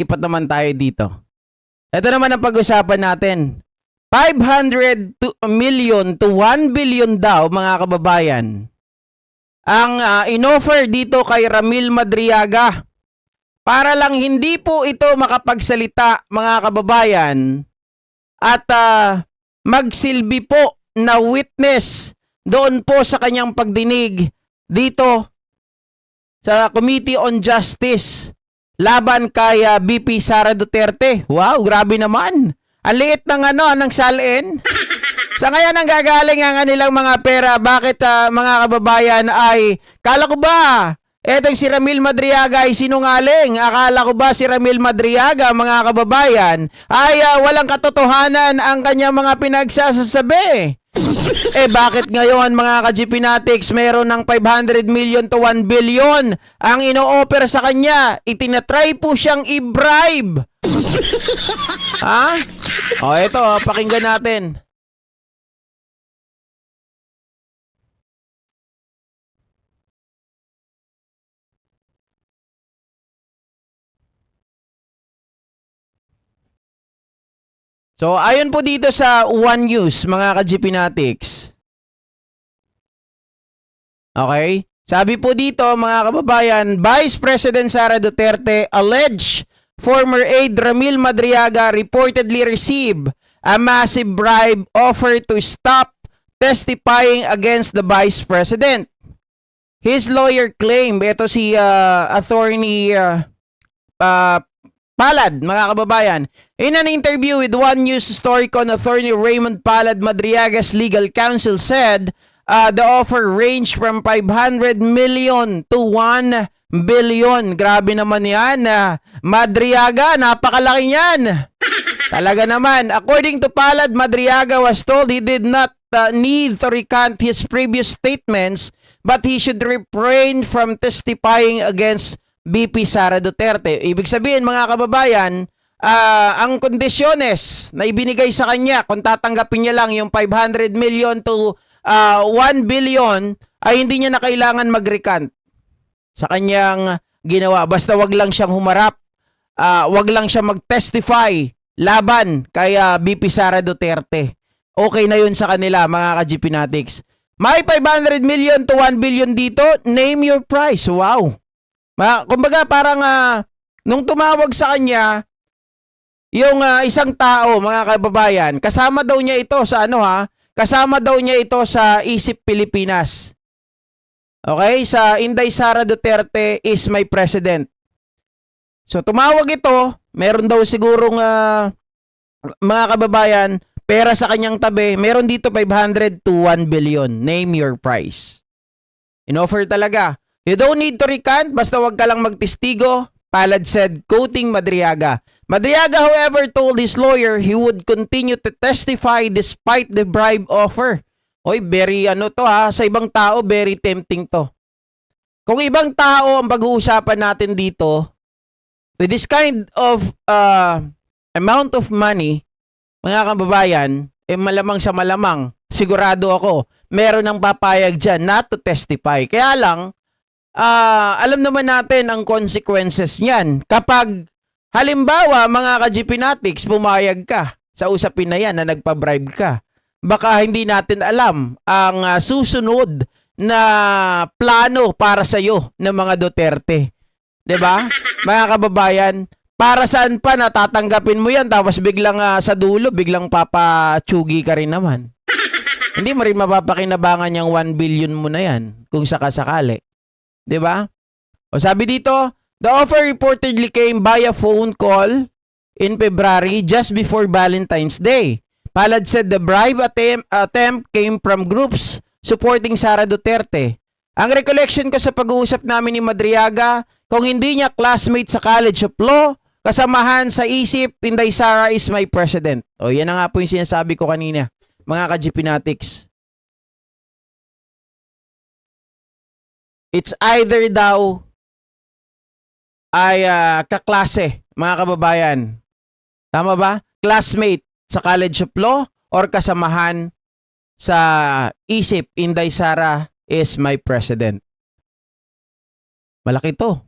lipat naman tayo dito. Ito naman ang pag-usapan natin. 500 million to 1 billion daw, mga kababayan, ang inoffer dito kay Ramil Madriaga. Para lang hindi po ito makapagsalita, mga kababayan, at magsilbi po na witness doon po sa kanyang pagdinig dito sa Committee on Justice laban kay BP Sara Duterte. Wow, grabe naman. Ang liit ng salin. Sa ngayon ang gagaling ang kanilang mga pera. Bakit mga kababayan ay, kala ko ba etong si Ramil Madriaga ay sinungaling? Akala ko ba si Ramil Madriaga, mga kababayan, ay walang katotohanan ang kanyang mga pinagsasasabi? Bakit ngayon, mga ka-GPnatics, meron ng 500 million to 1 billion ang ino-offer sa kanya? Itinatry po siyang i-bribe. Ha? Ito, pakinggan natin. So, ayon po dito sa One News, mga ka-GPnatics. Okay? Sabi po dito, mga kababayan, Vice President Sara Duterte alleged former aide Ramil Madriaga reportedly received a massive bribe offer to stop testifying against the Vice President. His lawyer claimed, ito si attorney Palad, mga kababayan. In an interview with One News Storycon, attorney Raymond Palad, Madriaga's legal counsel, said the offer ranged from 500 million to 1 billion. Grabe naman yan. Madriaga, napakalaki niyan. Talaga naman. According to Palad, Madriaga was told he did not need to recant his previous statements, but he should refrain from testifying against BP Sara Duterte. Ibig sabihin, mga kababayan, ang kondisyones na ibinigay sa kanya, kung tatanggapin niya lang yung 500 million to 1 billion, ay hindi niya na kailangan mag-recant sa kanyang ginawa. Basta wag lang siyang humarap, wag lang siya mag-testify laban kay BP Sara Duterte. Okay na yun sa kanila, mga ka-GPnatics. May 500 million to 1 billion dito, name your price. Wow. Kumbaga parang nung tumawag sa kanya yung isang tao, mga kababayan, kasama daw niya ito sa kasama daw niya ito sa Isip Pilipinas. Okay? Sa Inday Sara Duterte is my president. So tumawag ito, meron daw sigurong mga kababayan, pera sa kanyang tabi, meron dito 500 to 1 billion. Name your price. In-offer talaga. You don't need to recant, basta wag ka lang magtestigo, Palad said, quoting Madriaga. Madriaga, however, told his lawyer he would continue to testify despite the bribe offer. Oy, very sa ibang tao, very tempting to. Kung ibang tao ang pag-uusapan natin dito, with this kind of amount of money, mga kababayan, malamang sa malamang, sigurado ako, meron ng papayag dyan not to testify. Kaya lang, alam naman natin ang consequences niyan. Kapag, halimbawa, mga ka-GPnatics, pumayag ka sa usapin na yan na nagpa-bribe ka, baka hindi natin alam ang susunod na plano para sa iyo ng mga Duterte. 'Di ba? Mga kababayan, para saan pa natatanggapin mo yan tapos biglang sa dulo, biglang papatsugi ka rin naman. Hindi mo rin mapapakinabangan yung 1 billion mo na yan kung sakasakali. 'Di ba? O sabi dito, the offer reportedly came via phone call in February just before Valentine's Day. Palad said the bribe attempt came from groups supporting Sara Duterte. Ang recollection ko sa pag-uusap namin ni Madriaga, kung hindi niya classmate sa College of Law, kasamahan sa isip, Inday Sara is my president. O yan na nga po yung sinasabi ko kanina, mga ka-GPnatics. It's either daw ay kaklase, mga kababayan. Tama ba? Classmate sa College of Law or kasamahan sa isip, Inday Sara is my president. Malaki to.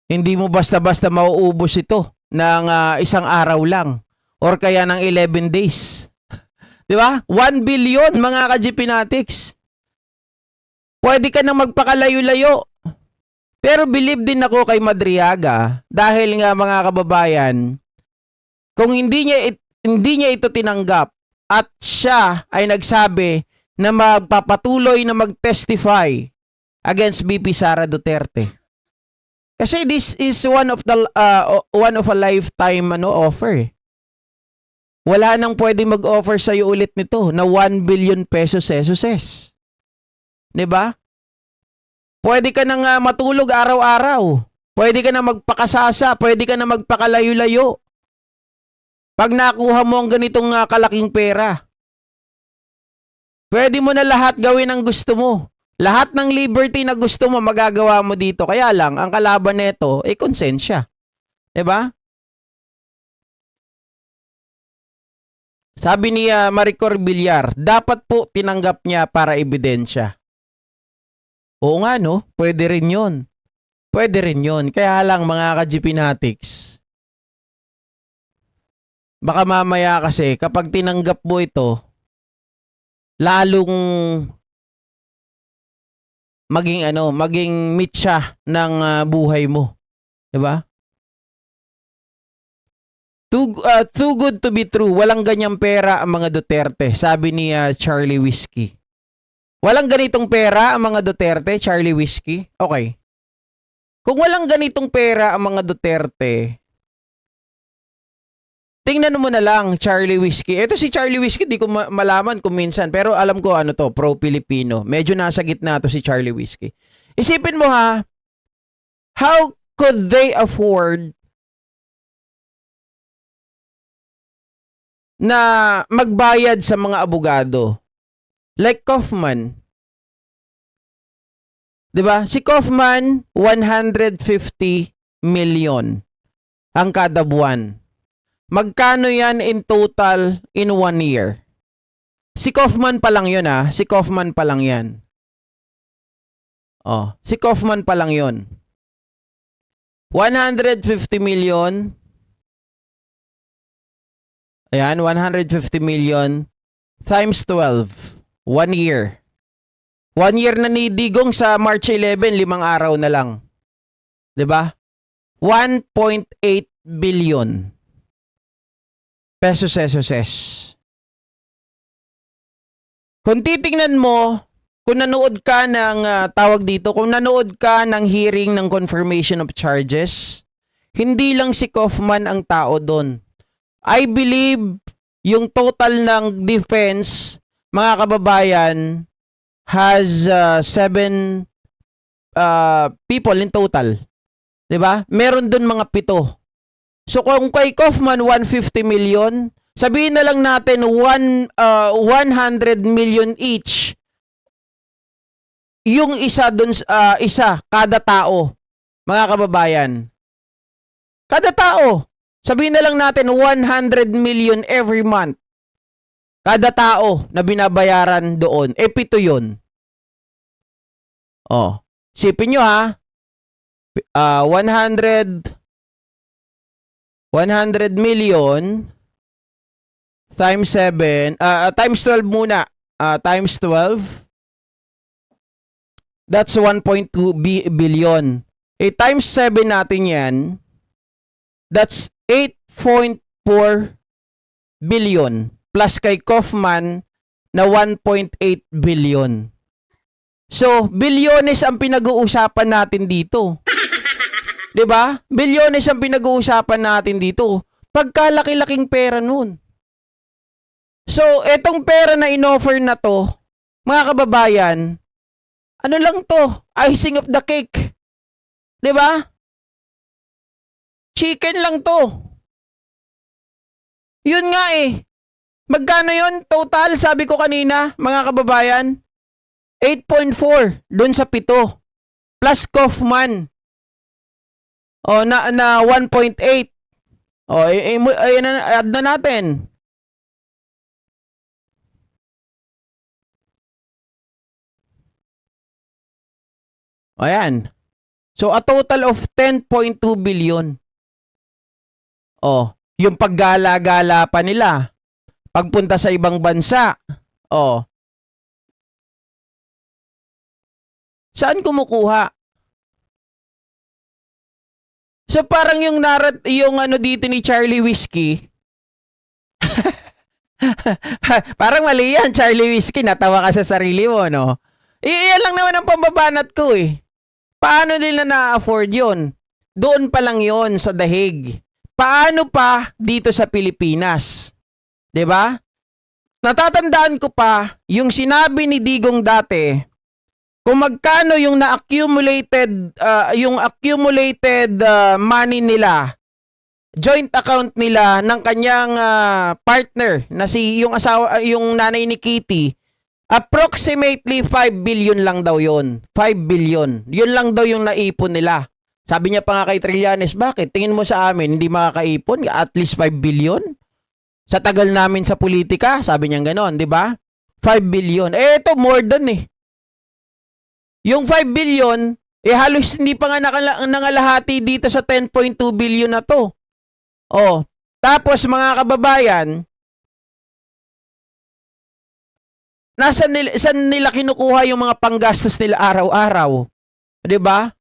Hindi mo basta-basta mauubos ito ng isang araw lang or kaya ng 11 days. 'Di ba? 1 billion mga ka-GPnatics. Pwede ka na magpakalayo-layo. Pero believe din ako kay Madriaga dahil nga mga kababayan, kung hindi niya ito tinanggap at siya ay nagsabi na magpapatuloy na mag-testify against BP Sara Duterte. Kasi this is one of a lifetime offer. Wala nang pwede mag-offer sa iyo ulit nito na 1 billion pesos SUSES. 'Di ba? Pwede ka nang matulog araw-araw. Pwede ka na magpakasasa, pwede ka na magpakalayo-layo. Pag nakuha mo ang ganitong kalaking pera, pwede mo na lahat gawin ang gusto mo. Lahat ng liberty na gusto mo, magagawa mo dito. Kaya lang, ang kalaban nito, konsensya. 'Di ba? Sabi ni Maricor Villar, dapat po tinanggap niya para ebidensya. Oo nga no, pwede rin yun. Pwede rin yun. Kaya lang mga ka-GPnatics, baka mamaya kasi kapag tinanggap mo ito, lalong maging mitya ng buhay mo. 'Di ba? Too good to be true. Walang ganyang pera ang mga Duterte, sabi ni Charlie Whiskey. Walang ganitong pera ang mga Duterte, Charlie Whiskey? Okay. Kung walang ganitong pera ang mga Duterte, tingnan mo na lang, Charlie Whiskey. Ito si Charlie Whiskey, di ko malaman kung minsan, pero alam ko pro-Pilipino. Medyo nasa gitna to si Charlie Whiskey. Isipin mo ha, how could they afford na magbayad sa mga abogado? Like Kaufman. 'Di ba? Si Kaufman 150 million ang kada buwan. Magkano 'yan in total in 1 year? Si Kaufman pa lang 'yon si Kaufman pa lang 'yan. Si Kaufman pa lang 'yon. 150 million. Ayan, 150 million times 12. 1 year. 1 year na ni Digong sa March 11, 5 araw na lang. 'Di ba? 1.8 billion pesos SOS. Kung titingnan mo, kung nanood ka ng kung nanood ka ng hearing ng confirmation of charges, hindi lang si Kaufman ang tao doon. I believe yung total ng defense, mga kababayan, has 7 people in total. 'Di ba? Meron doon mga 7. So kung kay Kaufman 150 million, sabihin na lang natin 100 million each. Yung isa doon isa kada tao, mga kababayan. Kada tao. Sabihin na lang natin 100 million every month. Kada tao na binabayaran doon, 7 yun. Sipin nyo 100 million times 7, times 12 muna. Times 12, that's 1.2 billion. Times 7 natin yan, that's 8.4 billion. Plus kay Kaufman na 1.8 billion. So, bilyones ang pinag-uusapan natin dito. 'Di ba? Bilyones ang pinag-uusapan natin dito. Pagkalaki-laking pera nun. So, etong pera na inoffer na to, mga kababayan, ano lang to? Icing of the cake. 'Di ba? Chicken lang to. Yun nga Magkano yun? Total, sabi ko kanina, mga kababayan, 8.4 dun sa 7. Plus Kaufman. Na 1.8. Add na natin. Ayan. So a total of 10.2 billion. Oh, yung paggala-gala pa nila, pagpunta sa ibang bansa. Oh. Saan kumukuha? So parang yung yung ano dito ni Charlie Whiskey. Parang mali yan, Charlie Whiskey, natawa ka sa sarili mo, no? Iyan lang naman ang pambabanat ko eh. Paano nila na-afford yun? Doon pa lang yon sa dahig. Paano pa dito sa Pilipinas? 'Di ba? Natatandaan ko pa yung sinabi ni Digong dati kung magkano yung na-accumulated money nila, joint account nila ng kanyang partner na yung asawa yung nanay ni Kitty, approximately 5 billion lang daw yon. 5 billion. Yun lang daw yung naipon nila. Sabi niya pa nga kay Trillanes, bakit? Tingin mo sa amin, hindi makakaipon? At least 5 billion? Sa tagal namin sa politika, sabi niya gano'n, di ba? 5 billion. Eh, ito, more than eh. Yung 5 billion, eh halos hindi pa nga nangalahati dito sa 10.2 billion na to. Oh, tapos mga kababayan, saan nila kinukuha yung mga panggastos nila araw-araw? 'Di ba?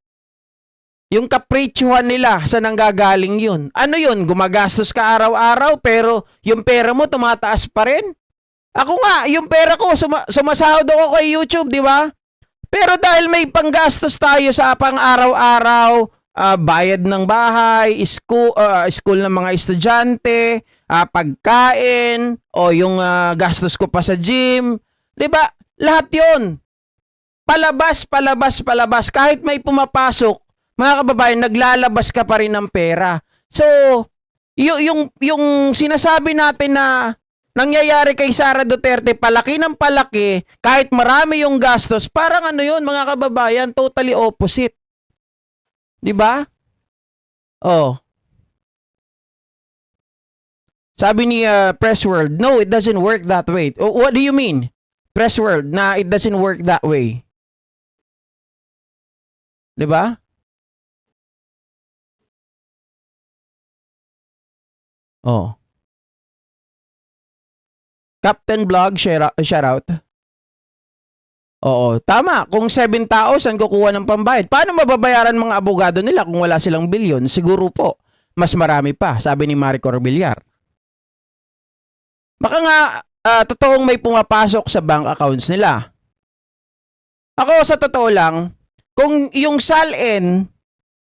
Yung kapritsyohan nila, saan nanggagaling yun? Ano yun? Gumagastos ka araw-araw pero yung pera mo tumataas pa rin? Ako nga, yung pera ko, sumasahod ako kay YouTube, di ba? Pero dahil may panggastos tayo sa pang-araw-araw, bayad ng bahay, school ng mga estudyante, pagkain, o yung gastos ko pa sa gym, di ba? Lahat yun. Palabas, palabas, palabas. Kahit may pumapasok, mga kababayan, naglalabas ka pa rin ng pera. So, yung sinasabi natin na nangyayari kay Sara Duterte, palaki ng palaki, kahit marami yung gastos, parang ano yun, mga kababayan, totally opposite. Di ba? Oh. Sabi ni Press World, no, it doesn't work that way. Oh, what do you mean? Press World, na it doesn't work that way. Di ba? Oh. Captain Vlog, shout out. Oo, tama. Kung 7,000 kukuha ng pambayad, paano mababayaran mga abogado nila kung wala silang bilyon? Siguro po, mas marami pa, sabi ni Marie Corbillar. Baka nga, totoong may pumapasok sa bank accounts nila. Ako, sa totoo lang, kung yung SALN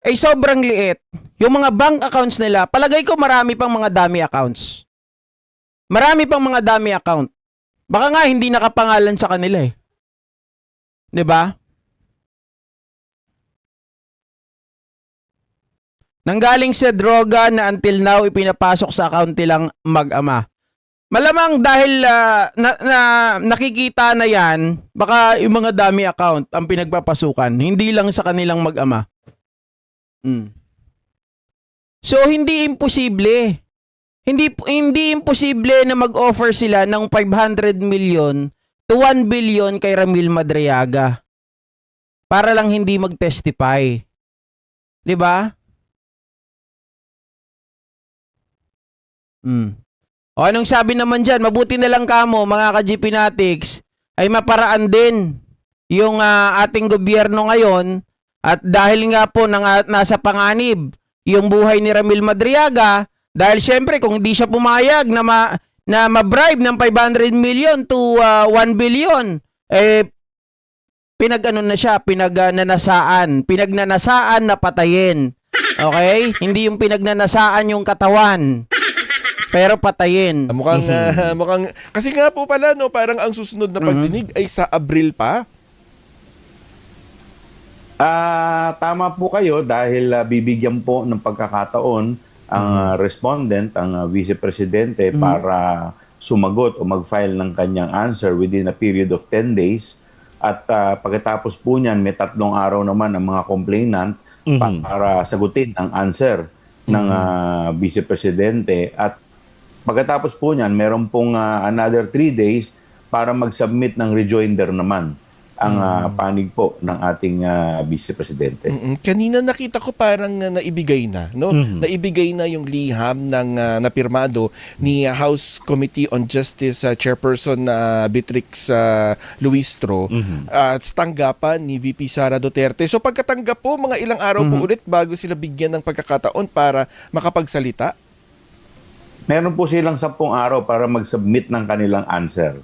ay sobrang liit, yung mga bank accounts nila, palagay ko marami pang mga dummy accounts. Marami pang mga dummy account. Baka nga hindi nakapangalan sa kanila eh. 'Di ba? Nanggaling sa droga na until now ipinapasok sa account nilang mag-ama. Malamang dahil nakikita na yan, baka yung mga dummy account ang pinagpapasukan, hindi lang sa kanilang mag-ama. So hindi imposible. Hindi imposible na mag-offer sila ng 500 million to 1 billion kay Ramil Madriaga. Para lang hindi mag-testify. 'Di ba? O anong sabi naman diyan? Mabuti na lang kamo mga ka-GP Natics ay maparaan din yung ating gobyerno ngayon at dahil nga po nasa panganib yung buhay ni Ramil Madriaga. Dahil syempre kung hindi siya pumayag na ma-bribe ng 500 million to 1 billion, eh pinagnanasaan na patayin. Okay? Hindi yung pinagnanasaan yung katawan. Pero patayin. Mukhang kasi nga po pala no, parang ang susunod na pagdinig ay sa Abril pa. Tama po kayo dahil bibigyan po ng pagkakataon ang respondent, ang vice presidente para sumagot o mag-file ng kanyang answer within a period of 10 days. At pagkatapos po niyan, may 3 araw naman ang mga complainant para sagutin ang answer ng vice presidente. At pagkatapos po niyan, meron pong another 3 days para mag-submit ng rejoinder naman ang panig po ng ating Vice Presidente. Kanina nakita ko parang naibigay na, no? Naibigay na yung liham ng napirmado ni House Committee on Justice Chairperson Beatrix Luistro at tanggapan ni VP Sara Duterte. So pagkatanggap po, mga ilang araw po ulit bago sila bigyan ng pagkakataon para makapagsalita. Meron po silang 10 araw para mag-submit ng kanilang answer.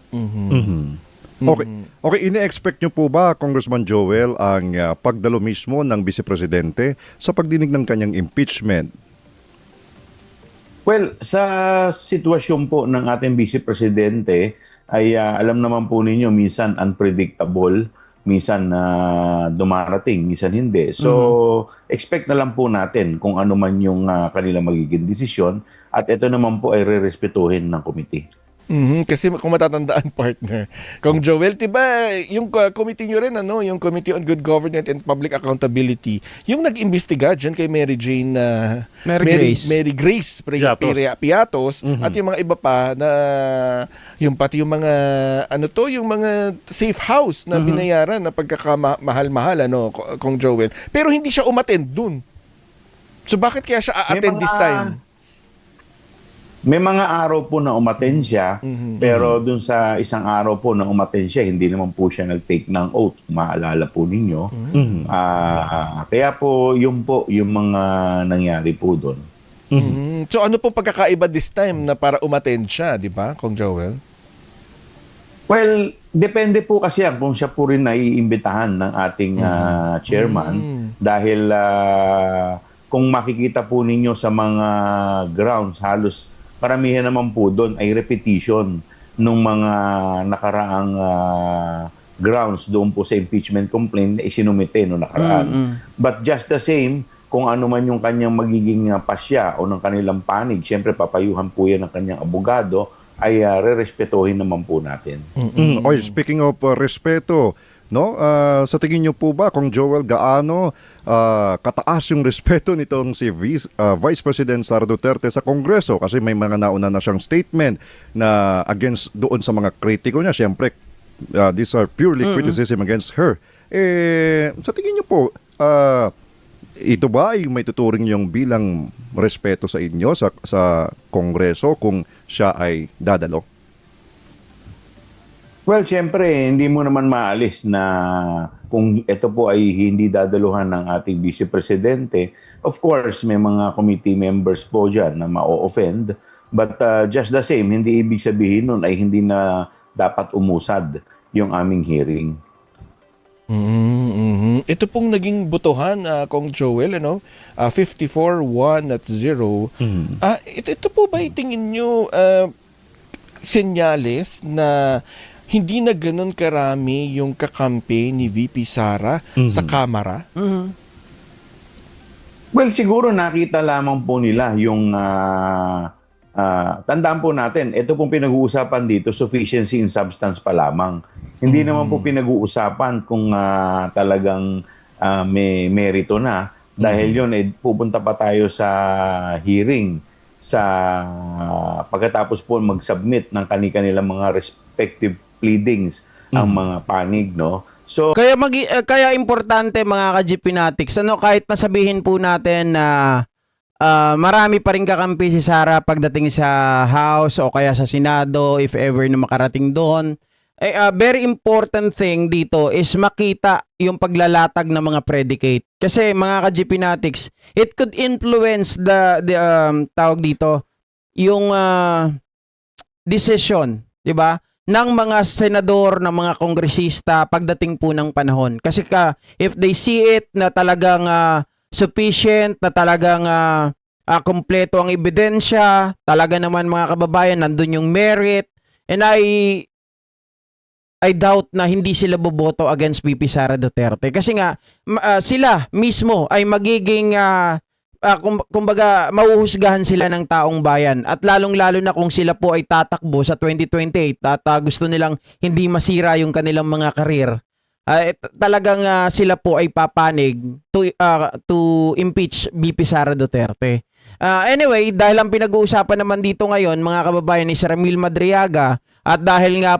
Okay, ini-expect nyo po ba, Congressman Joel, ang pagdalo mismo ng Vice Presidente sa pagdinig ng kanyang impeachment? Well, sa sitwasyon po ng ating Vice Presidente ay alam naman po ninyo, minsan unpredictable, minsan dumarating, minsan hindi. So, expect na lang po natin kung ano man yung kanilang magiging desisyon at ito naman po ay re-respetuhin ng committee. Kasi kung matatandaan, partner, Kung Joel, diba, yung committee nyo rin, yung Committee on Good Governance and Public Accountability, yung nag-imbestiga dyan kay Mary Grace Piatos at yung mga iba pa na yung pati yung mga yung mga safe house na binayaran na pagkakamahal-mahal, Kung Joel. Pero hindi siya umattend dun. So bakit kaya siya a-attend this time? May mga araw po na umattend siya, pero dun sa isang araw po na umattend siya, hindi naman po siya nag-take ng oath. Maalala po ninyo. Kaya po, yung mga nangyari po dun. So ano pong pagkakaiba this time na para umattend siya, di ba, Kong Joel? Well, depende po kasi yan kung siya po rin naiimbitahan ng ating chairman. Dahil kung makikita po ninyo sa mga grounds, halos paramihan naman po doon ay repetition ng mga nakaraang grounds doon po sa impeachment complaint na isinumite noong nakaraan. But just the same, kung ano man yung kanyang magiging pasya o ng kanilang panig, siyempre papayuhan po yan ng kanyang abogado, ay re-respetuhin naman po natin. Okay, speaking of respeto, no? Sa tingin niyo po ba, Kung Joel, gaano kataas yung respeto nitong si Vice President Sara Duterte sa Kongreso? Kasi may mga nauna na siyang statement na against doon sa mga kritiko niya. Siyempre, these are purely criticism against her. Sa tingin niyo po, ito ba ay may tuturing yung bilang respeto sa inyo sa Kongreso kung siya ay dadalo? Well, siyempre, hindi mo naman maalis na kung ito po ay hindi dadaluhan ng ating Vice Presidente, of course, may mga committee members po dyan na ma-offend. But just the same, hindi ibig sabihin nun ay hindi na dapat umusad yung aming hearing. Ito pong naging botohan, Kong Joel, 54-1-0. Ito po ba itingin nyo senyales na hindi na ganun karami yung kakampi ni VP Sara sa Kamara? Well, siguro nakita lamang po nila yung tandaan po natin, ito pong pinag-uusapan dito, sufficiency in substance pa lamang. Hindi naman po pinag-uusapan kung talagang may merito na. Dahil yun, pupunta pa tayo sa hearing sa pagkatapos po mag-submit ng kanilang mga respective pleadings ang mga panig, no? So Kaya importante mga ka-GP Natics, kahit nasabihin po natin na marami pa rin kakampi si Sara pagdating sa House o kaya sa Senado if ever na makarating doon. Very important thing dito is makita yung paglalatag ng mga predicate. Kasi mga ka-GP Natics, it could influence the tawag dito, yung decision, 'di ba? Ng mga senador, ng mga kongresista pagdating po ng panahon. Kasi if they see it na talagang sufficient, na talagang kompleto ang ebidensya, talaga naman mga kababayan, nandun yung merit, and I doubt na hindi sila boboto against VP Sara Duterte. Kasi nga, sila mismo ay magiging, kumbaga, mauhusgahan sila ng taong bayan. At lalong-lalo na kung sila po ay tatakbo sa 2028 at gusto nilang hindi masira yung kanilang mga karir, talagang sila po ay papanig to impeach VP Sara Duterte. Anyway, dahil ang pinag-uusapan naman dito ngayon, mga kababayan, ni Ramil Madriaga, at dahil nga